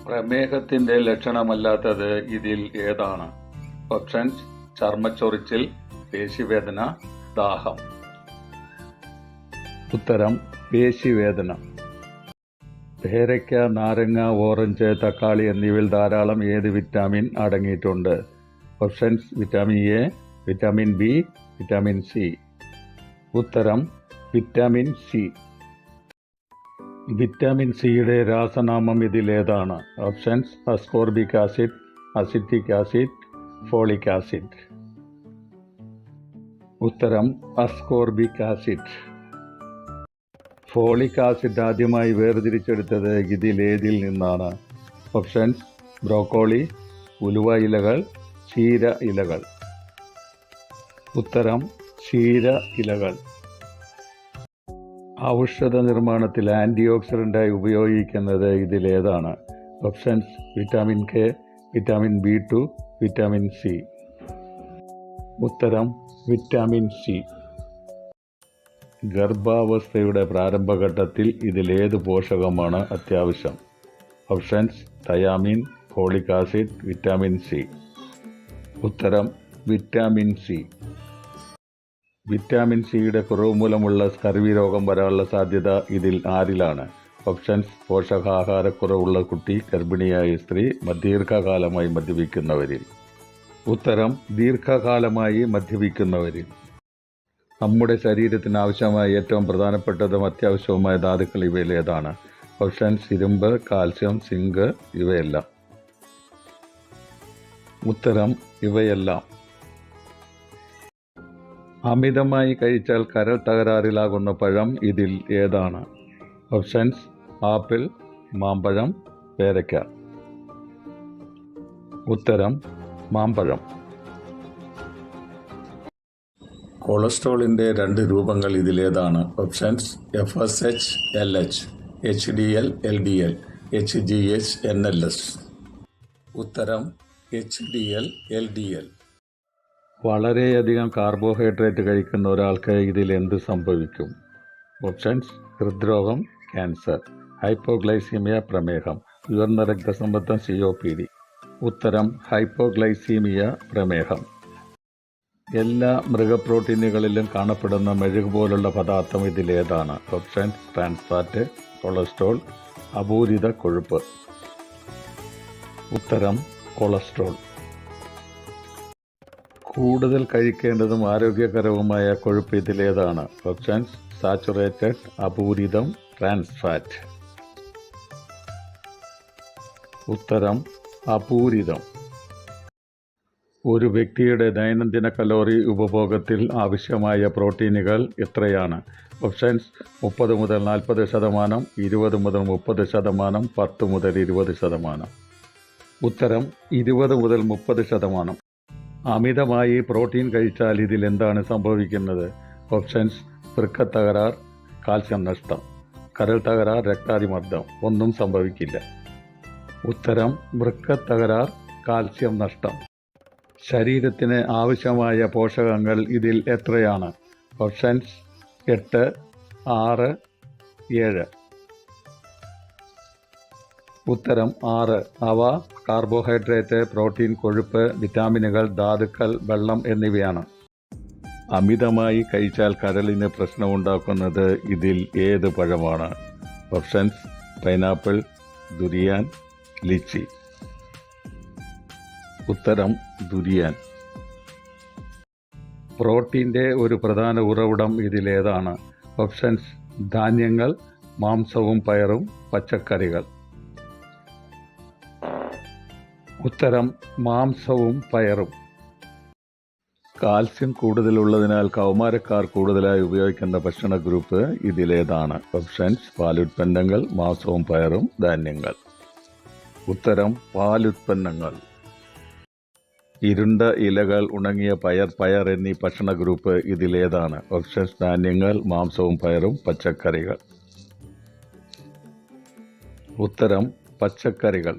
പ്രമേഹത്തിന്റെ ലക്ഷണമല്ലാത്തത് ഇതിൽ ഏതാണ്? ഓപ്ഷൻസ്: ചർമ്മച്ചൊറിച്ചിൽ, പേശിവേദന, ദാഹം. ഉത്തരം: പേശിവേദന. പേരയ്ക്ക, നാരങ്ങ, ഓറഞ്ച്, തക്കാളി എന്നിവയിൽ ധാരാളം ഏത് വിറ്റാമിൻ അടങ്ങിയിട്ടുണ്ട്? Options: vitamin A, vitamin B, vitamin C. ഉത്തരം: വിറ്റാമിൻ സി. വിറ്റാമിൻ സിയുടെ രാസനാമം ഇതിലേതാണ്? Options: ascorbic acid, acetic acid, folic acid. ഉത്തരം: അസ്കോർബിക് ആസിഡ്. ഫോളിക് ആസിഡ് ആദ്യമായി വേർതിരിച്ചെടുത്തത് ഇതിലേതിൽ നിന്നാണ്? ഓപ്ഷൻസ്: ബ്രോക്കോളി, ഉലുവ ഇലകൾ, ചീര ഇലകൾ. ഉത്തരം: ചീര ഇലകൾ. ഔഷധ നിർമ്മാണത്തിൽ ആൻറ്റി ഓക്സിഡൻ്റായി ഉപയോഗിക്കുന്നത് ഇതിലേതാണ്? ഓപ്ഷൻസ്: വിറ്റാമിൻ കെ, വിറ്റാമിൻ ബി2, വിറ്റാമിൻ സി. ഉത്തരം: വിറ്റാമിൻ സി. ഗർഭാവസ്ഥയുടെ പ്രാരംഭഘട്ടത്തിൽ ഇതിലേത് പോഷകമാണ് അത്യാവശ്യം? Options: thiamine, folic acid, vitamin C. ഉത്തരം: വിറ്റാമിൻ സി. വിറ്റാമിൻ സിയുടെ കുറവ് മൂലമുള്ള സ്കർവി രോഗം വരാനുള്ള സാധ്യത ഇതിൽ ആരിലാണ്? ഓപ്ഷൻസ്: പോഷകാഹാരക്കുറവുള്ള കുട്ടി, ഗർഭിണിയായ സ്ത്രീ, ദീർഘകാലമായി മദ്യപിക്കുന്നവരിൽ. ഉത്തരം: ദീർഘകാലമായി മദ്യപിക്കുന്നവരിൽ. നമ്മുടെ ശരീരത്തിന് ആവശ്യമായ ഏറ്റവും പ്രധാനപ്പെട്ടതും അത്യാവശ്യവുമായ ധാതുക്കൾ ഇവയിൽ ഏതാണ്? ഓപ്ഷൻസ്: ഇരുമ്പ്, കാൽസ്യം, സിങ്ക്. ഇവയെല്ലാം. ഉത്തരം: ഇവയെല്ലാം. അമിതമായി കഴിച്ചാൽ കരൾ തകരാറിലാകുന്ന പഴം ഇതിൽ ഏതാണ്? ഓപ്ഷൻസ്: ആപ്പിൾ, മാമ്പഴം, പേരയ്ക്ക. ഉത്തരം: മാമ്പഴം. കൊളസ്ട്രോളിന്റെ 2 രൂപങ്ങൾ ഇതിലേതാണ്? Options: FSH, LH, HDL, LDL, HGH, NLS. ഉത്തരം: HDL, LDL. വളരെയധികം കാർബോഹൈഡ്രേറ്റ് കഴിക്കുന്ന ഒരാൾക്ക് ഇതിൽ എന്ത് സംഭവിക്കും? ഓപ്ഷൻസ്: ഹൃദ്രോഗം, ക്യാൻസർ, ഹൈപ്പോഗ്ലൈസീമിയ, പ്രമേഹം, ഉയർന്ന രക്തസമ്മർദ്ദം, COPD. ഉത്തരം: ഹൈപ്പോഗ്ലൈസീമിയ, പ്രമേഹം. എല്ലാ മൃഗപ്രോട്ടീനുകളിലും കാണപ്പെടുന്ന മെഴുക് പോലുള്ള പദാർത്ഥം ഇതിലേതാണ്? ഓപ്ഷൻസ്: ട്രാൻസ് ഫാറ്റ്, കൊളസ്ട്രോൾ, അപൂരിത കൊഴുപ്പ്. ഉത്തരം: കൊളസ്ട്രോൾ. കൂടുതൽ കഴിക്കേണ്ടതും ആരോഗ്യകരവുമായ കൊഴുപ്പ് ഇതിലേതാണ്? ഓപ്ഷൻസ്: സാച്ചുറേറ്റഡ്, അപൂരിതം, ട്രാൻസ് ഫാറ്റ്. ഉത്തരം: അപൂരിതം. ഒരു വ്യക്തിയുടെ ദൈനംദിന കലോറി ഉപഭോഗത്തിൽ ആവശ്യമായ പ്രോട്ടീനുകൾ എത്രയാണ്? ഓപ്ഷൻസ്: 30 മുതൽ 40%, 20 മുതൽ 30%, 10 മുതൽ 20%. ഉത്തരം: 20 മുതൽ 30%. അമിതമായി പ്രോട്ടീൻ കഴിച്ചാൽ ഇതിൽ എന്താണ് സംഭവിക്കുന്നത്? ഓപ്ഷൻസ്: വൃക്കത്തകരാർ, കാൽസ്യം നഷ്ടം, കരൾ തകരാർ, രക്താതിമർദ്ദം. ഒന്നും സംഭവിക്കില്ല. ഉത്തരം: വൃക്കത്തകരാർ, കാൽസ്യം നഷ്ടം. ശരീരത്തിന് ആവശ്യമായ പോഷകങ്ങൾ ഇതിൽ എത്രയാണ്? ഓപ്ഷൻസ്: 8, 6, 7. ഉത്തരം: 6. അവ കാർബോഹൈഡ്രേറ്റ്, പ്രോട്ടീൻ, കൊഴുപ്പ്, വിറ്റാമിനുകൾ, ധാതുക്കൾ, വെള്ളം എന്നിവയാണ്. അമിതമായി കഴിച്ചാൽ കരളിന് പ്രശ്നമുണ്ടാക്കുന്നത് ഇതിൽ ഏത് പഴമാണ്? Options: pineapple, durian, lychee. ഉത്തരം: ദുരിയാൻ. പ്രോട്ടീൻ്റെ ഒരു പ്രധാന ഉറവിടം ഇതിലേതാണ്? ഓപ്ഷൻസ്: ധാന്യങ്ങൾ, മാംസവും പയറും, പച്ചക്കറികൾ. ഉത്തരം: മാംസവും പയറും. കാൽസ്യം കൂടുതലുള്ളതിനാൽ കൗമാരക്കാർ കൂടുതലായി ഉപയോഗിക്കേണ്ട ഭക്ഷണ ഗ്രൂപ്പ് ഇതിലേതാണ്? ഓപ്ഷൻസ്: പാലുൽപ്പന്നങ്ങൾ, മാംസവും പയറും, ധാന്യങ്ങൾ. ഉത്തരം: പാലുൽപ്പന്നങ്ങൾ. ഇരുണ്ട ഇലകൾ, ഉണങ്ങിയ പയർ എന്നീ ഭക്ഷണ ഗ്രൂപ്പ് ഇതിലേതാണ്? ഓപ്ഷൻസ്: ധാന്യങ്ങൾ, മാംസവും പയറും, പച്ചക്കറികൾ. ഉത്തരം: പച്ചക്കറികൾ.